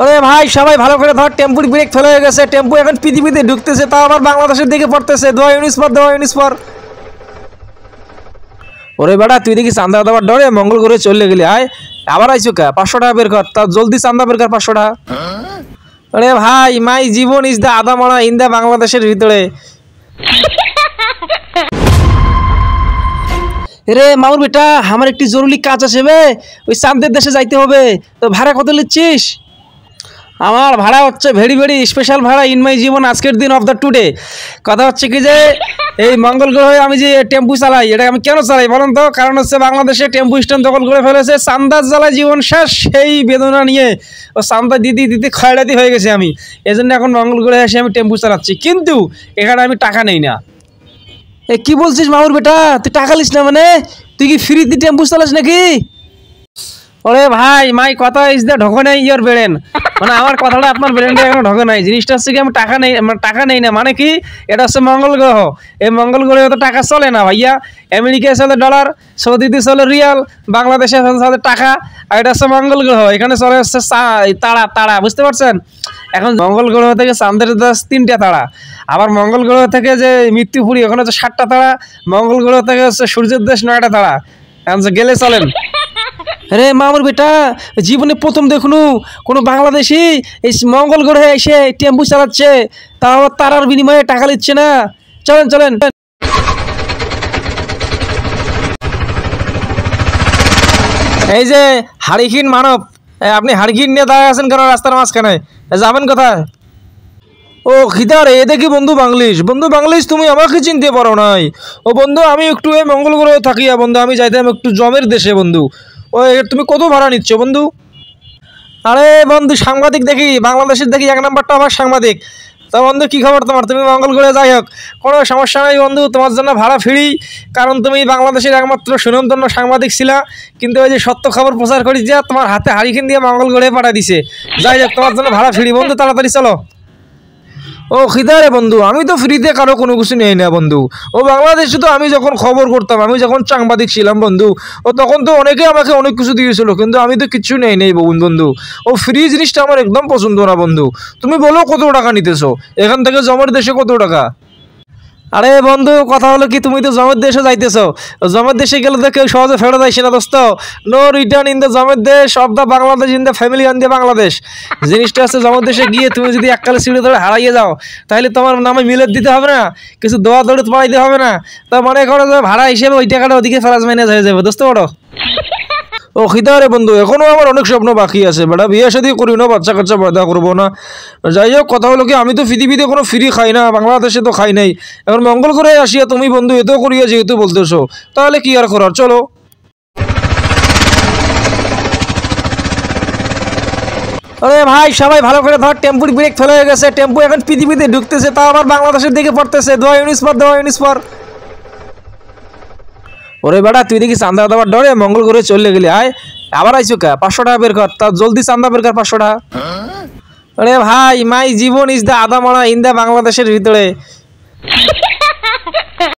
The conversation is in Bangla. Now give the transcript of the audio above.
আরে ভাই সবাই ভালো করে ধর, টেম্পুর ব্রেক ফেল হয়ে গেছে, টেম্পু এখন পৃথিবীতে ঢুকতেছে, তাও আবার বাংলাদেশের দিকে পড়তেছে। দোয়া ইউনিস পর, দোয়া ইউনিস পর। ওরে বেটা তুই দেখি চান্দা দেওয়ার ডরে মঙ্গল করে চলে গেলি, আয় আবার আইসো কা? 500 টাকা বের কর, তা জলদি চান্দা বের কর 500 টাকা। আরে ভাই মাই জীবন ইজ দা আদা মরা ইন দা বাংলাদেশের ভিতরে। রে মামুর বেটা আমার একটি জরুরি কাজ আছে বে, ওই চাঁদের দেশে যাইতে হবে, তো ভাড়া কত নিচ্ছিস? আমার ভাড়া হচ্ছে ভেরি ভেরি স্পেশাল ভাড়া ইন মাই জীবন আজকের দিন অফ দ্য টুডে। কথা হচ্ছে কি যে এই মঙ্গল গ্রহে আমি যে টেম্পু চালাই, এটা আমি কেন চালাই বলুন তো? কারণ হচ্ছে বাংলাদেশে টেম্পু স্ট্যান্ড দখল করে ফেলেছে, চান্দার জ্বালায় জীবন শেষ। সেই বেদনা নিয়ে ও চান্দা দিতে দিতে খয়রাতি হয়ে গেছে আমি, এই জন্য এখন মঙ্গল গ্রহে এসে আমি টেম্পু চালাচ্ছি, কিন্তু এখানে আমি টাকা নেই না। এ কি বলছিস মামুর বেটা, তুই টাকা লিস না মানে? তুই কি ফ্রিতে টেম্পু চালাস নাকি? ওরে ভাই মাই কথা ইজ দা ঢোকে নাই ইয়ার ব্রেন, মানে আমার কথাটা আপনার ব্রেনটা এখনো ঢোকে নাই। জিনিসটা হচ্ছে কি আমি টাকা নেই না মানে কি, এটা হচ্ছে মঙ্গল গ্রহ। এই মঙ্গল গ্রহে তো টাকা চলে না ভাইয়া। আমেরিকায় চলে ডলার, সৌদিতে চলে রিয়াল, বাংলাদেশে চলে টাকা, আর এটা হচ্ছে মঙ্গল গ্রহ। এখানে চলে হচ্ছে তারা তারা, বুঝতে পারছেন? এখন মঙ্গল গ্রহ থেকে চাঁদের দেশ 3টা তারা, আবার মঙ্গল গ্রহ থেকে যে মৃত্যুপুরী ওখানে হচ্ছে 7টা তারা, মঙ্গল গ্রহ থেকে হচ্ছে সূর্যের দেশ 9টা তারা। এখন গেলে চলেন। রে মামুর বেটা জীবনে প্রথম দেখুনু কোনো বাংলাদেশি এই মঙ্গল গ্রহে এসে টেম্পু চালাচ্ছে, তাও তারার বিনিময়ে টাকা নিচ্ছে না। চলেন চলেন। এই যে হারিকিন মানব, আপনি হারিকিন নিয়ে দাঁড়িয়ে আছেন কেন রাস্তার মাঝখানে? যাবেন কোথায়? ও খিদা রে, দেখি বন্ধু বাংলিশ, বন্ধু বাংলিশ তুমি আমাকে চিনতে পারো নাই? ও বন্ধু আমি একটু এই মঙ্গল গ্রহে থাকি বন্ধু, আমি যাইতাম একটু জমের দেশে বন্ধু। ও তুমি কত ভাড়া নিচ্ছ বন্ধু? আরে বন্ধু সাংবাদিক দেখি, বাংলাদেশের দেখি 1 নাম্বারটা আমার সাংবাদিক। তা বন্ধু কী খবর তোমার? তুমি মঙ্গল গ্রহে যাই হোক কোনো সমস্যা নেই বন্ধু, তোমার জন্য ভাড়া ফ্রি, কারণ তুমি বাংলাদেশের একমাত্র সুনামধন্য সাংবাদিক ছিলা। কিন্তু ওই যে সত্য খবর প্রচার করি যে তোমার হাতে হারিকেন দিয়ে মঙ্গল গ্রহে পাঠিয়ে দিছে, যাই হোক তোমার জন্য ভাড়া ফ্রি বন্ধু, তাড়াতাড়ি চলো। ও খিদা রে বন্ধু, আমি তো ফ্রিতে কারো কোনো কিছু নেই না বন্ধু। ও বাংলাদেশে তো আমি যখন খবর করতাম, আমি যখন সাংবাদিক ছিলাম বন্ধু, ও তখন তো অনেকে আমাকে অনেক কিছু দিয়েছিল, কিন্তু আমি তো কিছু নেই বন্ধু। ও ফ্রি জিনিসটা আমার একদম পছন্দ না বন্ধু। তুমি বলো কত টাকা নিতেছো এখান থেকে জমের দেশে, কত টাকা? আরে বন্ধু কথা হলো কি, তুমি তো জমের দেশে যাইতেছো, জমের দেশে গেলে তো কেউ সহজে ফেরত আসে না দোস্ত। নো রিটার্ন ইন দ্য জমের দেশ of the Bangladesh in the family on the Bangladesh. জিনিসটা হচ্ছে জমের দেশে গিয়ে তুমি যদি এককালে সিঁড়ি ধরে হারাইয়ে যাও, তাহলে তোমার নামে মিলেট দিতে হবে না, কিছু দোয়া দৌড় পাড়াইতে হবে না, তা মনে করো যে ভাড়া হিসেবে ওই টাকাটা ওদিকে ফেরাজ মাইনাস হয়ে যাবে দোস্ত বড়। ও খিদা রে বন্ধু, এখনো আমার অনেক স্বপ্ন বাকি আছে বেটা, বিয়ে শাদী করি না, বাচ্চা কাচ্চা পয়দা করবো না। যাই হোক কথা হলো কি, আমি তো পৃথিবীতে কোনো ফ্রি খাই না, বাংলাদেশে তো খাই নাই, এখন মঙ্গল করে আসিয়া তুমি বন্ধু এতেও করিয়া যেহেতু বলতেছো, তাহলে কি আর করার, চলো। আরে ভাই সবাই ভালো করে ধর, টেম্পুর ব্রেক ফেল হয়ে গেছে, টেম্পু এখন পৃথিবীতে ঢুকতেছে, তাও আবার বাংলাদেশের দিকে পড়তেছে। দোয়া ইউনিস পর, দোয়া ইউনিস পর। ওরে বেটা তুই দেখি চান্দা দেওয়ার ডরে মঙ্গল করে চলে গেলি, আয় আবার আইসো কা? 500 টাকা বের কর, তা জলদি চান্দা বের কর 500 টাকা। আরে ভাই মাই জীবন ইজ দা আদা মরা ইন দা বাংলাদেশের ভিতরে।